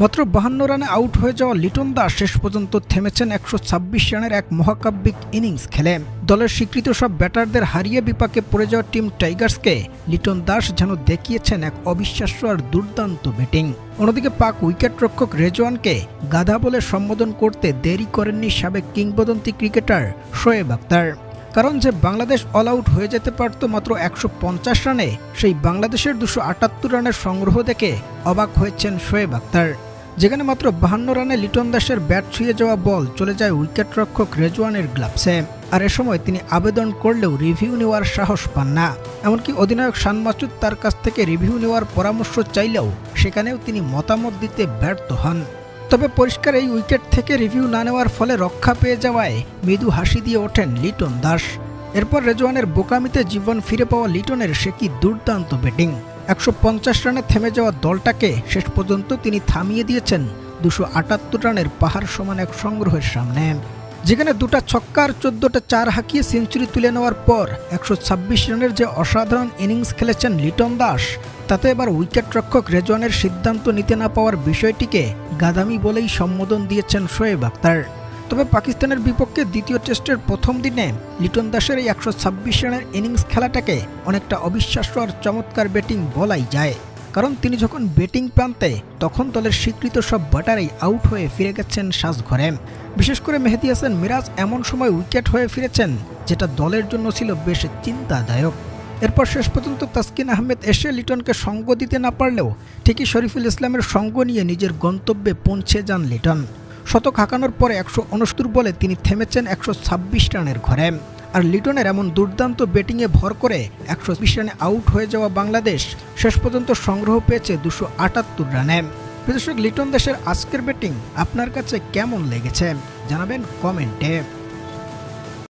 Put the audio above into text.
মাত্র 52 রানে আউট হয়ে যাওয়া লিটন দাস শেষ পর্যন্ত থেমেছেন 126 রানের এক মহাকাব্যিক ইনিংস খেলে। দলের স্বীকৃত সব ব্যাটারদের হারিয়ে বিপাকে পড়ে যাওয়া টিম টাইগার্সকে লিটন দাস যেন দেখিয়েছেন এক অবিশ্বাস্য আর দুর্দান্ত ব্যাটিং। অন্যদিকে পাক উইকেটরক্ষক রেজওয়ানকে গাধা বলে সম্বোধন করতে দেরি করেননি সাবেক কিংবদন্তি ক্রিকেটার শোয়েব আখতার। কারণ যে বাংলাদেশ অল আউট হয়ে যেতে পারত মাত্র 150 রানে, সেই বাংলাদেশের 278 রানের সংগ্রহ দেখে অবাক হয়েছেন শোয়েব আখতার। যেখানে মাত্র 52 রানে লিটন দাসের ব্যাট ছুঁয়ে যাওয়া বল চলে যায় উইকেটরক্ষক রেজওয়ানের গ্লাভসে। আর এ সময় তিনি আবেদন করলেও রিভিউ নেওয়ার সাহস পান না। এমনকি অধিনায়ক শান মাসুদ তার কাছ থেকে রিভিউ নেওয়ার পরামর্শ চাইলেও সেখানেও তিনি মতামত দিতে ব্যর্থ হন। তবে পরিষ্কার এই উইকেট থেকে রিভিউ না নেওয়ার ফলে রক্ষা পেয়ে যাওয়ায় মৃদু হাসি দিয়ে ওঠেন লিটন দাস। এরপর রেজওয়ানের বোকামিতে জীবন ফিরে পাওয়া লিটনের সে কি দুর্দান্ত ব্যাটিং। 150 রানে থেমে যাওয়া দলটাকে শেষ পর্যন্ত তিনি থামিয়ে দিয়েছেন 278 রানের পাহাড় সমান এক সংগ্রহের সামনে। যেখানে 2টা ছক্কা আর 14টা চার হাঁকিয়ে সেঞ্চুরি তুলে নেওয়ার পর 126 রানের যে অসাধারণ ইনিংস খেলেছেন লিটন দাস, তাতে এবার উইকেটরক্ষক রেজওয়ানের সিদ্ধান্ত নিতে না পাওয়ার বিষয়টিকে গাদামি বলেই সম্বোধন দিয়েছেন শোয়েব আখতার। তবে পাকিস্তানের বিপক্ষে দ্বিতীয় টেস্টের প্রথম দিনে লিটন দাসের এই 126 রানের ইনিংস খেলাটাকে অনেকটা অবিশ্বাস্য আর চমৎকার ব্যাটিং বলাই যায়। কারণ তিনি যখন ব্যাটিং প্রান্তে, তখন দলের স্বীকৃত সব ব্যাটারই আউট হয়ে ফিরে গেছেন সাজঘরে। বিশেষ করে মেহেদী হাসান মিরাজ এমন সময় উইকেট হয়ে ফিরেছেন যেটা দলের জন্য ছিল বেশ চিন্তাদায়ক। এরপর শেষ পর্যন্ত তাসকিন আহমেদ এসে লিটনকে সঙ্গ দিতে না পারলেও ঠিকই শরীফুল ইসলামের সঙ্গ নিয়ে নিজের গন্তব্যে পৌঁছে যান লিটন। শতক হাঁকানোর পরে 169 বলে তিনি থেমেছেন 126 রানের ঘরে। আর লিটনের এমন দুর্দান্ত ব্যাটিংয়ে ভর করে 120 রানে আউট হয়ে যাওয়া বাংলাদেশ শেষ পর্যন্ত সংগ্রহ পেয়েছে 278 রানে। দর্শক, লিটন দাসের আজকের ব্যাটিং আপনার কাছে কেমন লেগেছে জানাবেন কমেন্টে।